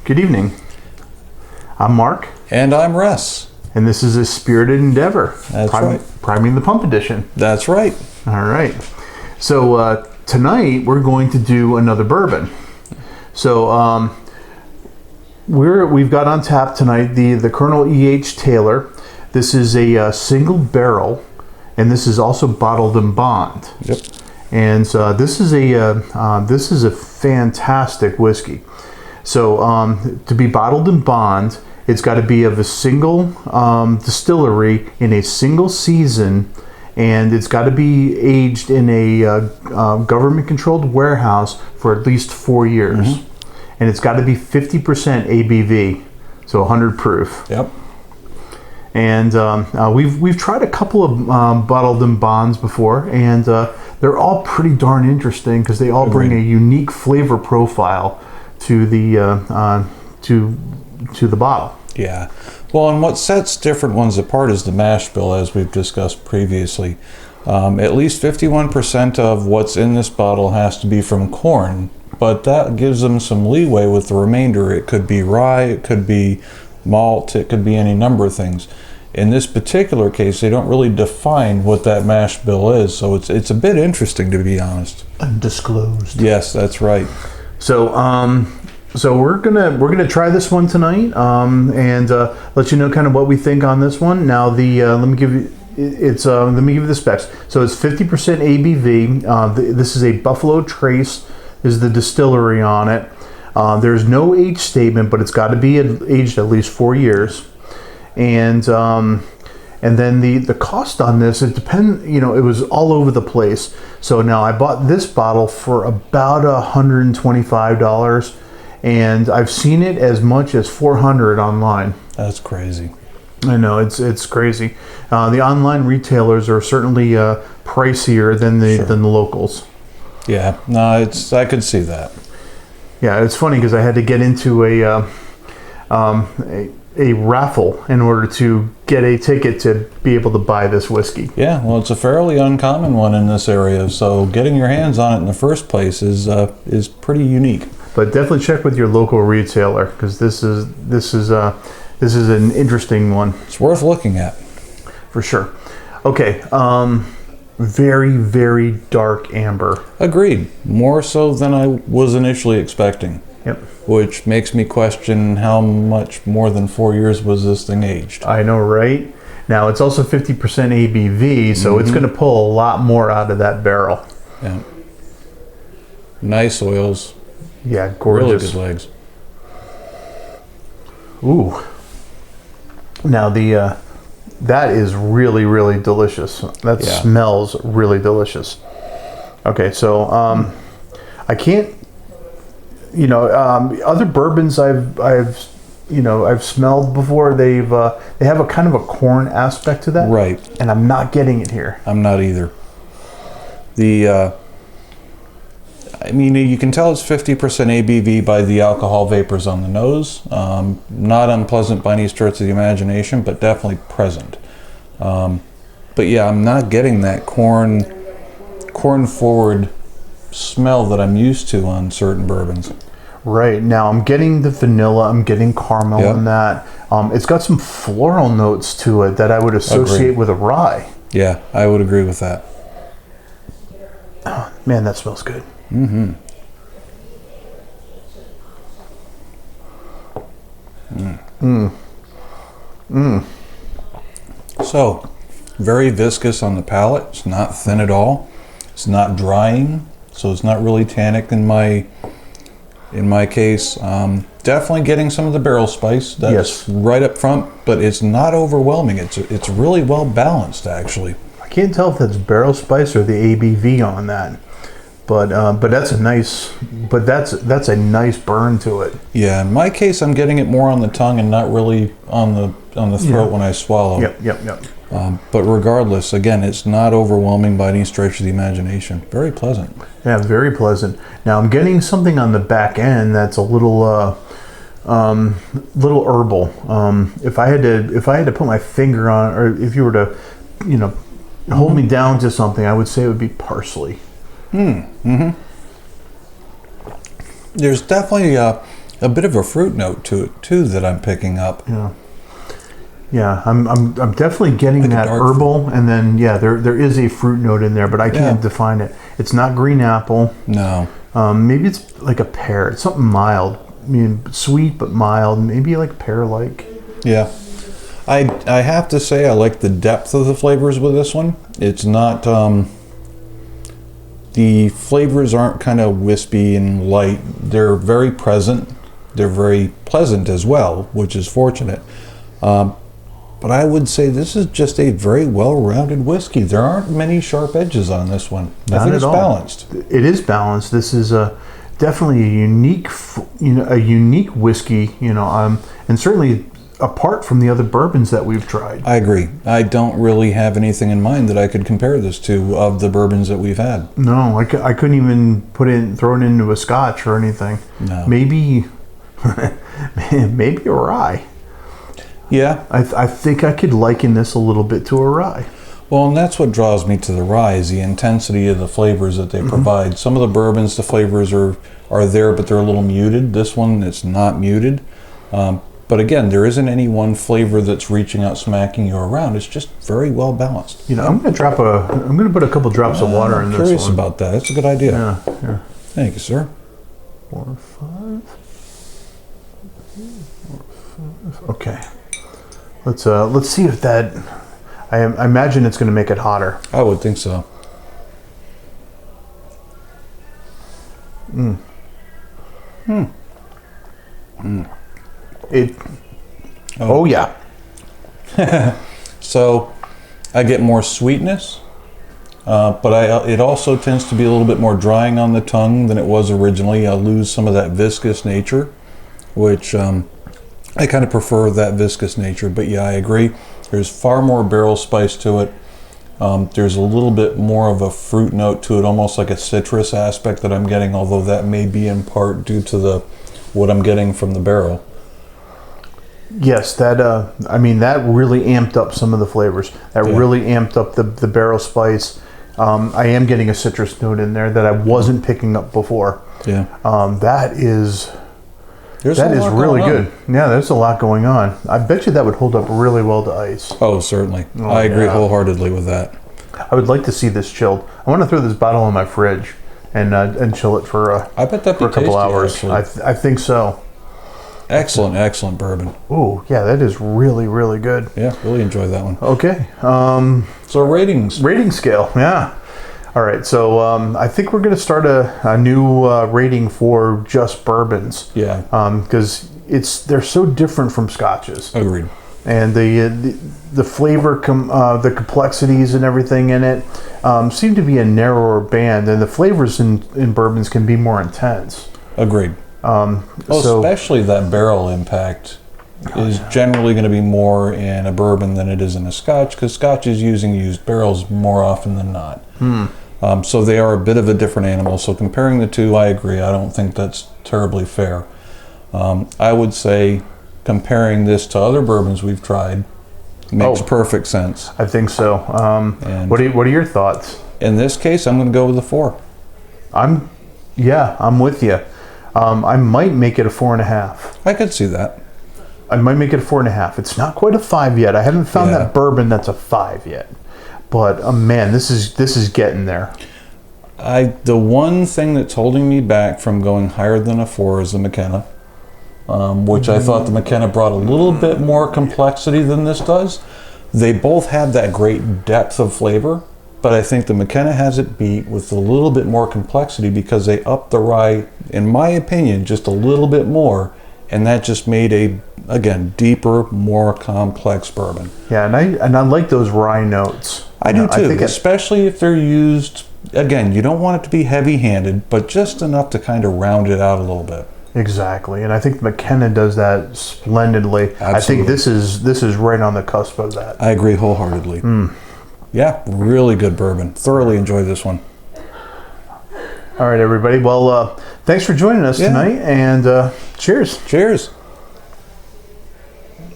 Good evening. I'm Mark. And I'm Russ. And this is a spirited endeavor. That's right. Priming the Pump edition. That's right. All right. So tonight we're going to do another bourbon. So we've got on tap tonight the Colonel E.H. Taylor. This is a single barrel, and this is also bottled in bond. Yep. And this is a fantastic whiskey. So to be bottled in bond, it's got to be of a single distillery in a single season, and it's got to be aged in a government-controlled warehouse for at least 4 years. Mm-hmm. And it's got to be 50% ABV, so 100 proof. Yep. And we've tried a couple of bottled in bonds before, and they're all pretty darn interesting because they all bring a unique flavor profile to the to the bottle. Yeah. Well, and what sets different ones apart is the mash bill, as we've discussed previously. At least 51% of what's in this bottle has to be from corn, but that gives them some leeway with the remainder. It could be rye, it could be malt, it could be any number of things. In this particular case, they don't really define what that mash bill is, so it's a bit interesting, to be honest. Undisclosed. Yes, that's right. So we're gonna try this one tonight, and let you know kind of what we think on this one. Now let me give you the specs. So it's 50% ABV. This is a Buffalo Trace, is the distillery on it. There's no age statement, but it's got to be aged at least 4 years. And then the cost on this, it depends, it was all over the place. So now I bought this bottle for about $125, and I've seen it as much as $400 online. That's crazy. I know, it's crazy. The online retailers are certainly pricier than the locals. Yeah, no, I could see that. Yeah, it's funny because I had to get into a raffle in order to get a ticket to be able to buy this whiskey. Yeah, well, it's a fairly uncommon one in this area, so getting your hands on it in the first place is pretty unique. But definitely check with your local retailer because this is an interesting one. It's worth looking at, for sure. Okay. Very, very dark amber. Agreed. More so than I was initially expecting. Yep. Which makes me question how much more than 4 years was this thing aged. I know, right? Now, it's also 50% ABV, so it's going to pull a lot more out of that barrel. Yeah. Nice oils. Yeah, gorgeous. Really good legs. Ooh. Now, that is really, really delicious. That smells really delicious. Okay, so I can't, other bourbons I've smelled before. They have a kind of a corn aspect to that, right? And I'm not getting it here. I'm not either. You can tell it's 50% ABV by the alcohol vapors on the nose. Not unpleasant by any stretch of the imagination, but definitely present. But yeah, I'm not getting that corn forward smell that I'm used to on certain bourbons. Right. Now I'm getting the vanilla, I'm getting caramel in that. It's got some floral notes to it that I would associate with a rye. Yeah, I would agree with that. Oh, man, that smells good. Mm-hmm. So, very viscous on the palate. It's not thin at all. It's not drying, so it's not really tannic in my case. Definitely getting some of the barrel spice. That's right up front, but it's not overwhelming. It's really well balanced, actually. I can't tell if that's barrel spice or the ABV on that. But that's a nice burn to it. Yeah, in my case, I'm getting it more on the tongue and not really on the throat when I swallow. Yep. But regardless, again, it's not overwhelming by any stretch of the imagination. Very pleasant. Yeah, very pleasant. Now I'm getting something on the back end that's a little herbal. If I had to put my finger on, or if you were to, hold me down to something, I would say it would be parsley. Mm-hmm. There's definitely a bit of a fruit note to it too that I'm picking up. Yeah, I'm definitely getting Like a that dark herbal, and then there is a fruit note in there, but I can't define it. It's not green apple. No. Maybe it's like a pear. It's something mild. I mean, sweet but mild. Maybe like pear-like. Yeah. I have to say I like the depth of the flavors with this one. It's not the flavors aren't kind of wispy and light. They're very present. They're very pleasant as well, which is fortunate. But I would say this is just a very well-rounded whiskey. There aren't many sharp edges on this one. I think it's balanced. It is balanced. This is definitely a unique whiskey. And certainly apart from the other bourbons that we've tried. I agree. I don't really have anything in mind that I could compare this to of the bourbons that we've had. No, I couldn't even throw it into a Scotch or anything. No. Maybe a rye. Yeah. I think I could liken this a little bit to a rye. Well, and that's what draws me to the rye is the intensity of the flavors that they provide. Some of the bourbons, the flavors are there, but they're a little muted. This one, it's not muted. But again, there isn't any one flavor that's reaching out, smacking you around. It's just very well balanced. I'm going to put a couple drops of water in this one. I'm curious about that. That's a good idea. Yeah. Thank you, sir. 4 or 5. Okay. Let's see if that. I imagine it's going to make it hotter. I would think so. Oh yeah. So I get more sweetness, but it also tends to be a little bit more drying on the tongue than it was originally. I lose some of that viscous nature, which I kind of prefer that viscous nature. But yeah, I agree. There's far more barrel spice to it. There's a little bit more of a fruit note to it, almost like a citrus aspect that I'm getting, although that may be in part due to what I'm getting from the barrel. Yes, that really amped up some of the flavors. That really amped up the barrel spice. I am getting a citrus note in there that I wasn't picking up before. Yeah. That is really going good. on. Yeah, there's a lot going on. I bet you that would hold up really well to ice. Oh, certainly. I agree wholeheartedly with that. I would like to see this chilled. I want to throw this bottle in my fridge and chill it for I bet that'd be a couple tasty, hours. I think so. Excellent bourbon. Ooh, yeah, that is really, really good. Yeah, really enjoyed that one. Okay. So ratings. Rating scale, yeah. All right, so I think we're going to start a new rating for just bourbons. Yeah. Because they're so different from scotches. Agreed. And the flavor, the complexities and everything in it seem to be a narrower band, and the flavors in bourbons can be more intense. Agreed. Especially that barrel impact is generally going to be more in a bourbon than it is in a scotch, because scotch is using used barrels more often than not. So they are a bit of a different animal. So comparing the two, I agree. I don't think that's terribly fair. I would say comparing this to other bourbons we've tried makes perfect sense. I think so. And what are your thoughts? In this case, I'm going to go with a 4. I'm with you. I might make it a 4.5. I could see that. I might make it a 4.5. It's not quite a 5 yet. I haven't found that bourbon that's a 5 yet. But man, this is getting there. The one thing that's holding me back from going higher than a 4 is the McKenna, which I thought the McKenna brought a little bit more complexity than this does. They both have that great depth of flavor, but I think the McKenna has it beat with a little bit more complexity because they upped the rye, in my opinion, just a little bit more, and that just made again, deeper, more complex bourbon. Yeah, and I like those rye notes. I do too, especially if they're used, again, you don't want it to be heavy-handed, but just enough to kind of round it out a little bit. Exactly, and I think McKenna does that splendidly. Absolutely. I think this is right on the cusp of that. I agree wholeheartedly. Yeah, really good bourbon. Thoroughly enjoyed this one. All right, everybody. Well, thanks for joining us tonight, and cheers. Cheers.